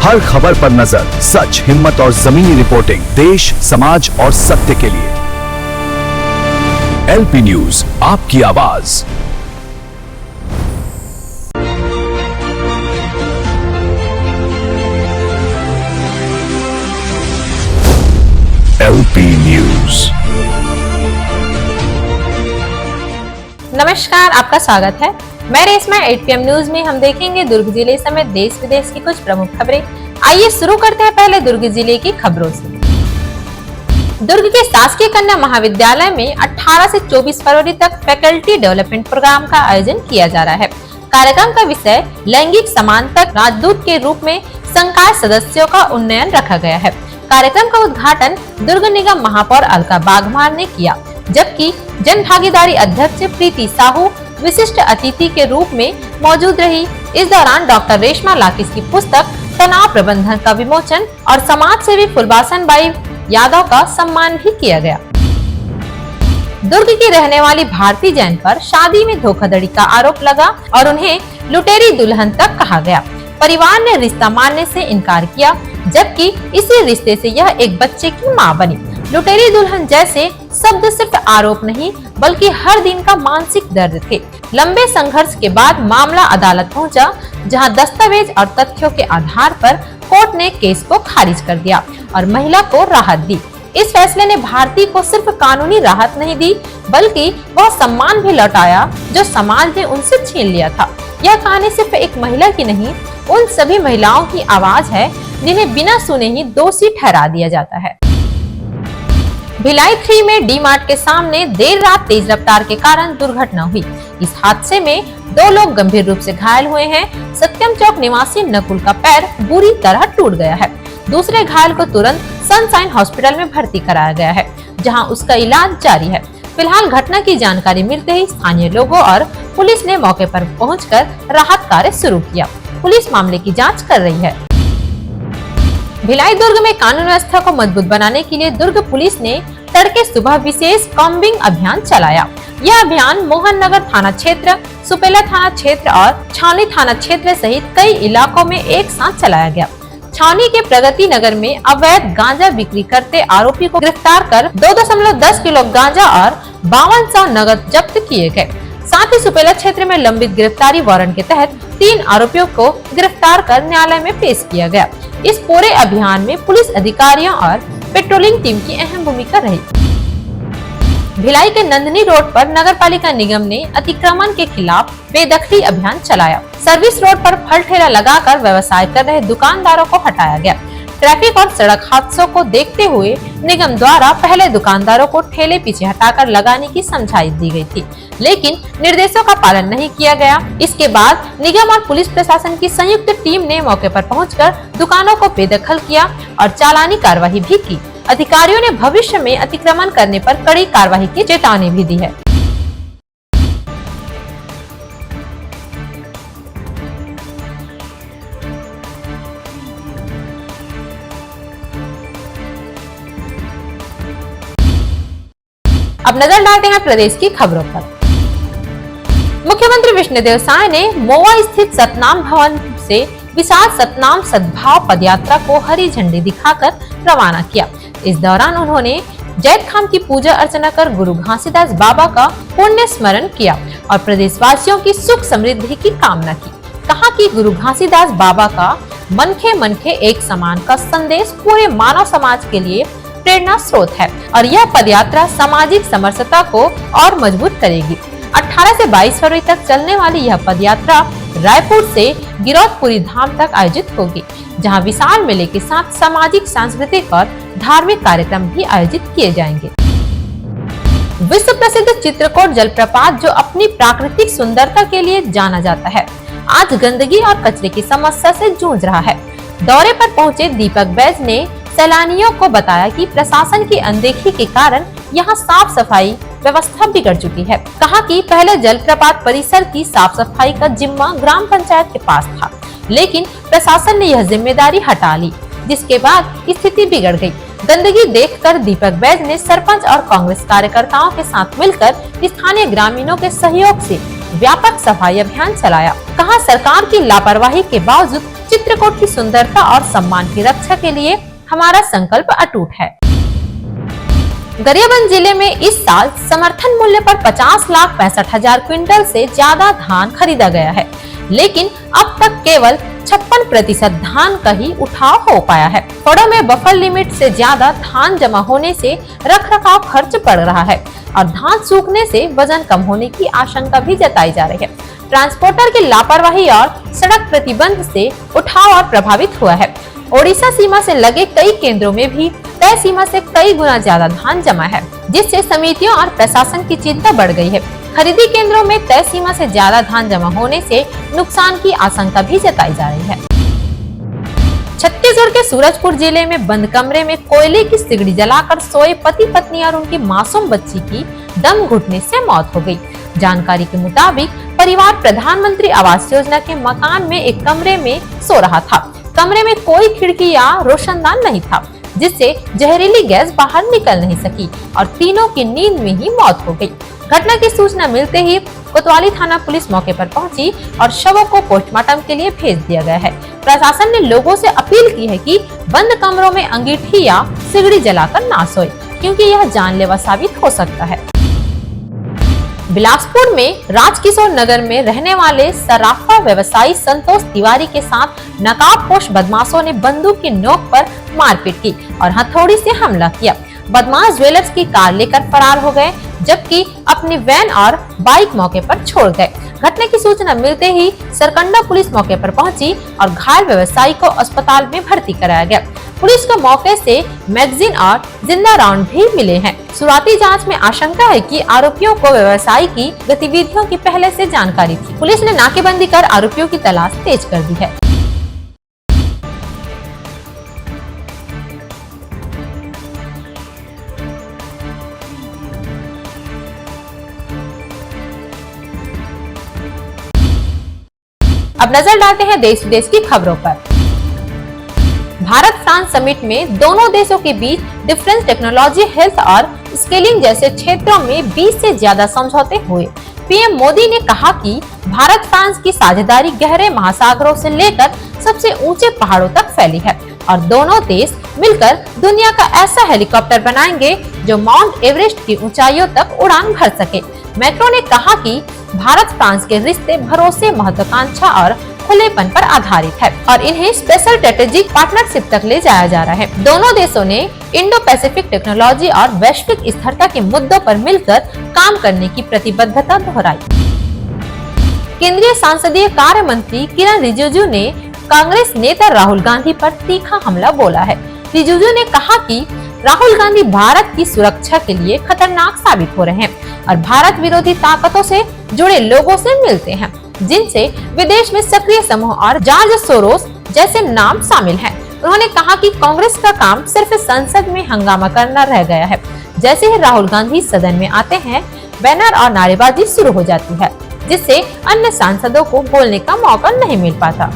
हर खबर पर नजर, सच, हिम्मत और जमीनी रिपोर्टिंग, देश, समाज और सत्य के लिए। एलपी न्यूज, आपकी आवाज। LP news. नमस्कार, आपका स्वागत है। मैं रेशमा। 8 PM न्यूज में हम देखेंगे दुर्ग जिले समेत देश विदेश की कुछ प्रमुख खबरें। आइए शुरू करते हैं पहले दुर्ग जिले की खबरों से। दुर्ग के शासकीय कन्या महाविद्यालय में 18 से 24 फरवरी तक फैकल्टी डेवलपमेंट प्रोग्राम का आयोजन किया जा रहा है। कार्यक्रम का विषय लैंगिक समानता राजदूत के रूप में संकाय सदस्यों का उन्नयन रखा गया है। कार्यक्रम का उद्घाटन दुर्ग निगम महापौर अलका बाघमार ने किया, जबकि जन भागीदारी अध्यक्ष प्रीति साहू विशिष्ट अतिथि के रूप में मौजूद रही। इस दौरान डॉक्टर रेशमा लाकिस की पुस्तक तनाव प्रबंधन का विमोचन और समाज सेवी फुलबासन बाई यादव का सम्मान भी किया गया। दुर्ग की रहने वाली भारती जैन पर शादी में धोखाधड़ी का आरोप लगा और उन्हें लुटेरी दुल्हन तक कहा गया। परिवार ने रिश्ता मानने से इनकार किया, जबकि इसी रिश्ते से यह एक बच्चे की मां बनी। लुटेरी दुल्हन जैसे शब्द सिर्फ आरोप नहीं बल्कि हर दिन का मानसिक दर्द थे। लंबे संघर्ष के बाद मामला अदालत पहुंचा, जहां दस्तावेज और तथ्यों के आधार पर कोर्ट ने केस को खारिज कर दिया और महिला को राहत दी। इस फैसले ने भारती को सिर्फ कानूनी राहत नहीं दी बल्कि वह सम्मान भी लौटाया जो समाज ने उनसे छीन लिया था। यह कहानी सिर्फ एक महिला की नहीं, उन सभी महिलाओं की आवाज है जिन्हें बिना सुने ही दोषी ठहरा दिया जाता है। भिलाई 3 में डी मार्ट के सामने देर रात तेज रफ्तार के कारण दुर्घटना हुई। इस हादसे में 2 लोग गंभीर रूप से घायल हुए हैं। सत्यम चौक निवासी नकुल का पैर बुरी तरह टूट गया है। दूसरे घायल को तुरंत सनशाइन हॉस्पिटल में भर्ती कराया गया है, जहां उसका इलाज जारी है। फिलहाल घटना की जानकारी मिलते ही स्थानीय लोगों और पुलिस ने मौके पर पहुंचकर राहत कार्य शुरू किया। पुलिस मामले की जांच कर रही है। भिलाई दुर्ग में कानून व्यवस्था को मजबूत बनाने के लिए दुर्ग पुलिस ने तड़के सुबह विशेष कॉम्बिंग अभियान चलाया। यह अभियान मोहन नगर थाना क्षेत्र, सुपेला थाना क्षेत्र और छावनी थाना क्षेत्र सहित कई इलाकों में एक साथ चलाया गया। छावनी के प्रगति नगर में अवैध गांजा बिक्री करते आरोपी को गिरफ्तार कर 2.10 किलो गांजा और 5200 नगद जब्त किए गए। साथ ही सुपेला क्षेत्र में लंबित गिरफ्तारी वारंट के तहत 3 आरोपियों को गिरफ्तार कर न्यायालय में पेश किया गया। इस पूरे अभियान में पुलिस अधिकारियों और पेट्रोलिंग टीम की अहम भूमिका रही। भिलाई के नंदनी रोड पर नगरपालिका निगम ने अतिक्रमण के खिलाफ बेदखली अभियान चलाया। सर्विस रोड पर फल ठेला लगाकर व्यवसाय कर रहे दुकानदारों को हटाया गया। ट्रैफिक और सड़क हादसों को देखते हुए निगम द्वारा पहले दुकानदारों को ठेले पीछे हटाकर लगाने की समझाइश दी गई थी, लेकिन निर्देशों का पालन नहीं किया गया। इसके बाद निगम और पुलिस प्रशासन की संयुक्त टीम ने मौके पर पहुंचकर दुकानों को बेदखल किया और चालानी कार्रवाई भी की। अधिकारियों ने भविष्य में अतिक्रमण करने पर कड़ी कार्रवाई की चेतावनी भी दी है। अब नजर डालते हैं प्रदेश की खबरों पर। मुख्यमंत्री विष्णुदेव साय ने मोवा स्थित सतनाम भवन से विशाल सतनाम सद्भाव पदयात्रा को हरी झंडी दिखाकर रवाना किया। इस दौरान उन्होंने जैत खाम की पूजा अर्चना कर गुरु घासीदास बाबा का पुण्य स्मरण किया और प्रदेशवासियों की सुख समृद्धि की कामना की। कहा कि गुरु घासीदास बाबा का मनखे एक समान का संदेश पूरे मानव समाज के लिए प्रेरणा स्रोत है और यह पदयात्रा सामाजिक समरसता को और मजबूत करेगी। 18 से 22 फरवरी तक चलने वाली यह पदयात्रा रायपुर से गिरौदपुरी धाम तक आयोजित होगी, जहां विशाल मेले के साथ सामाजिक, सांस्कृतिक और धार्मिक कार्यक्रम भी आयोजित किए जाएंगे। विश्व प्रसिद्ध चित्रकूट जलप्रपात, जो अपनी प्राकृतिक सुंदरता के लिए जाना जाता है, आज गंदगी और कचरे की समस्या से जूझ रहा है। दौरे पर पहुंचे दीपक बैज ने सैलानियों को बताया कि प्रशासन की अनदेखी के कारण यहाँ साफ सफाई व्यवस्था बिगड़ चुकी है। कहा कि पहले जलप्रपात परिसर की साफ सफाई का जिम्मा ग्राम पंचायत के पास था, लेकिन प्रशासन ने यह जिम्मेदारी हटा ली, जिसके बाद स्थिति बिगड़ गई। गंदगी देखकर दीपक बैज ने सरपंच और कांग्रेस कार्यकर्ताओं के साथ मिलकर स्थानीय ग्रामीणों के सहयोग से व्यापक सफाई अभियान चलाया। कहा सरकार की लापरवाही के बावजूद चित्रकूट की सुंदरता और सम्मान की रक्षा के लिए हमारा संकल्प अटूट है। गरियाबंद जिले में इस साल समर्थन मूल्य पर 50,65,000 क्विंटल से ज्यादा धान खरीदा गया है, लेकिन अब तक केवल 56% धान का ही उठाव हो पाया है। फड़ों में बफर लिमिट से ज्यादा धान जमा होने से रखरखाव खर्च बढ़ रहा है और धान सूखने से वजन कम होने की आशंका भी जताई जा रही है। ट्रांसपोर्टर की लापरवाही और सड़क प्रतिबंध से उठाव और प्रभावित हुआ है। ओडिशा सीमा से लगे कई केंद्रों में भी तय सीमा से कई गुना ज्यादा धान जमा है, जिससे समितियों और प्रशासन की चिंता बढ़ गई है। खरीदी केंद्रों में तय सीमा से ज्यादा धान जमा होने से नुकसान की आशंका भी जताई जा रही है। छत्तीसगढ़ के सूरजपुर जिले में बंद कमरे में कोयले की सिगड़ी जलाकर सोए पति पत्नी और उनकी मासूम बच्ची की दम घुटने से मौत हो गई। जानकारी के मुताबिक परिवार प्रधानमंत्री आवास योजना के मकान में एक कमरे में सो रहा था। कमरे में कोई खिड़की या रोशनदान नहीं था, जिससे जहरीली गैस बाहर निकल नहीं सकी और तीनों की नींद में ही मौत हो गई। घटना की सूचना मिलते ही कोतवाली थाना पुलिस मौके पर पहुंची और शवों को पोस्टमार्टम के लिए भेज दिया गया है। प्रशासन ने लोगों से अपील की है कि बंद कमरों में अंगीठी या सिगड़ी जलाकर ना सोए, क्योंकि यह जानलेवा साबित हो सकता है। बिलासपुर में राजकिशोर नगर में रहने वाले सराफा व्यवसायी संतोष तिवारी के साथ नकाबपोश बदमाशों ने बंदूक की नोक पर मारपीट की और हथौड़ी से हमला किया। बदमाश ज्वेलर्स की कार लेकर फरार हो गए, जबकि अपनी वैन और बाइक मौके पर छोड़ गए। घटना की सूचना मिलते ही सरकंडा पुलिस मौके पर पहुंची और घायल व्यवसायी को अस्पताल में भर्ती कराया गया। पुलिस को मौके से मैगजीन और जिंदा राउंड भी मिले हैं। शुरुआती जांच में आशंका है कि आरोपियों को व्यवसायी की गतिविधियों की पहले से जानकारी थी। पुलिस ने नाकेबंदी कर आरोपियों की तलाश तेज कर दी है। अब नजर डालते हैं देश विदेश की खबरों पर। भारत फ्रांस समिट में दोनों देशों के बीच डिफेंस टेक्नोलॉजी, हेल्थ और स्किलिंग जैसे क्षेत्रों में 20 से ज्यादा समझौते हुए। पीएम मोदी ने कहा कि भारत फ्रांस की साझेदारी गहरे महासागरों से लेकर सबसे ऊंचे पहाड़ों तक फैली है और दोनों देश मिलकर दुनिया का ऐसा हेलीकॉप्टर बनाएंगे जो माउंट एवरेस्ट की ऊंचाइयों तक उड़ान भर सके। मैक्रो ने कहा कि भारत फ्रांस के रिश्ते भरोसे, महत्वाकांक्षा और खुलेपन पर आधारित है और इन्हें स्पेशल स्ट्रेटेजिक पार्टनरशिप तक ले जाया जा रहा है। दोनों देशों ने इंडो पैसिफिक टेक्नोलॉजी और वैश्विक स्थिरता के मुद्दों पर मिलकर काम करने की प्रतिबद्धता दोहराई। केंद्रीय संसदीय कार्य मंत्री किरण रिजिजू ने कांग्रेस नेता राहुल गांधी पर तीखा हमला बोला है। रिजिजू ने कहा कि राहुल गांधी भारत की सुरक्षा के लिए खतरनाक साबित हो रहे हैं और भारत विरोधी ताकतों से जुड़े लोगों से मिलते हैं, जिनसे विदेश में सक्रिय समूह और जॉर्ज सोरोस जैसे नाम शामिल हैं। उन्होंने कहा कि कांग्रेस का काम सिर्फ संसद में हंगामा करना रह गया है। जैसे ही राहुल गांधी सदन में आते हैं, बैनर और नारेबाजी शुरू हो जाती है, जिससे अन्य सांसदों को बोलने का मौका नहीं मिल पाता।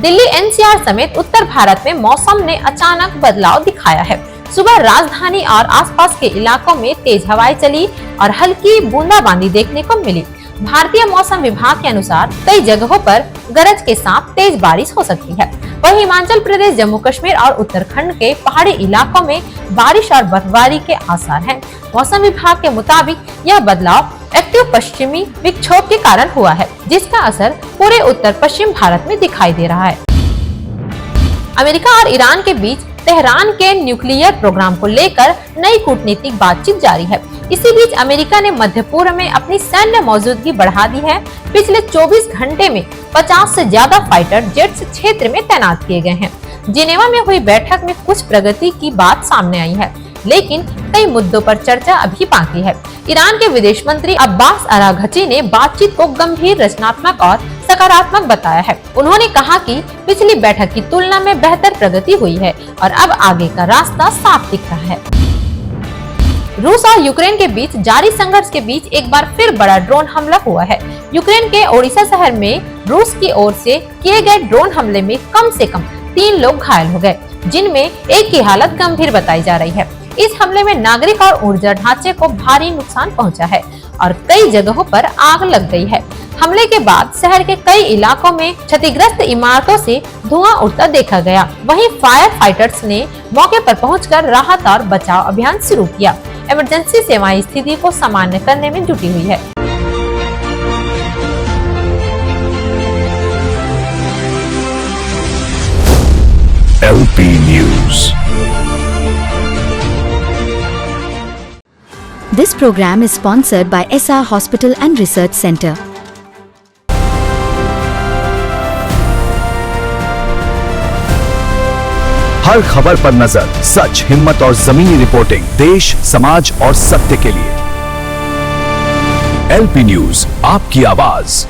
दिल्ली एनसीआर समेत उत्तर भारत में मौसम ने अचानक बदलाव दिखाया है। सुबह राजधानी और आसपास के इलाकों में तेज हवाएं चली और हल्की बूंदाबांदी देखने को मिली। भारतीय मौसम विभाग के अनुसार कई जगहों पर गरज के साथ तेज बारिश हो सकती है। वहीं हिमाचल प्रदेश, जम्मू कश्मीर और उत्तराखंड के पहाड़ी इलाकों में बारिश और बर्फबारी के आसार हैं। मौसम विभाग के मुताबिक यह बदलाव एक्टिव पश्चिमी विक्षोभ के कारण हुआ है, जिसका असर पूरे उत्तर पश्चिम भारत में दिखाई दे रहा है। अमेरिका और ईरान के बीच तेहरान के न्यूक्लियर प्रोग्राम को लेकर नई कूटनीतिक बातचीत जारी है। इसी बीच अमेरिका ने मध्य पूर्व में अपनी सैन्य मौजूदगी बढ़ा दी है। पिछले 24 घंटे में 50 से ज्यादा फाइटर जेट्स क्षेत्र में तैनात किए गए हैं। जिनेवा में हुई बैठक में कुछ प्रगति की बात सामने आई है, लेकिन कई मुद्दों पर चर्चा अभी बाकी है। ईरान के विदेश मंत्री अब्बास अराघची ने बातचीत को गंभीर, रचनात्मक और सकारात्मक बताया है। उन्होंने कहा कि पिछली बैठक की तुलना में बेहतर प्रगति हुई है और अब आगे का रास्ता साफ दिख रहा है। रूस और यूक्रेन के बीच जारी संघर्ष के बीच एक बार फिर बड़ा ड्रोन हमला हुआ है। यूक्रेन के ओडिशा शहर में रूस की ओर से किए गए ड्रोन हमले में कम से कम 3 लोग घायल हो गए, जिनमें एक की हालत गंभीर बताई जा रही है। इस हमले में नागरिक और ऊर्जा ढांचे को भारी नुकसान पहुंचा है और कई जगहों पर आग लग गई है। हमले के बाद शहर के कई इलाकों में क्षतिग्रस्त इमारतों से धुआं उठता देखा गया। वहीं फायर फाइटर्स ने मौके पर पहुंचकर राहत और बचाव अभियान शुरू किया। इमरजेंसी सेवाएं स्थिति को सामान्य करने में जुटी हुई है। LP News. This program is sponsored by SR Hospital and Research Center. हर खबर पर नजर, सच, हिम्मत और जमीनी रिपोर्टिंग, देश, समाज और सत्य के लिए। LP न्यूज, आपकी आवाज।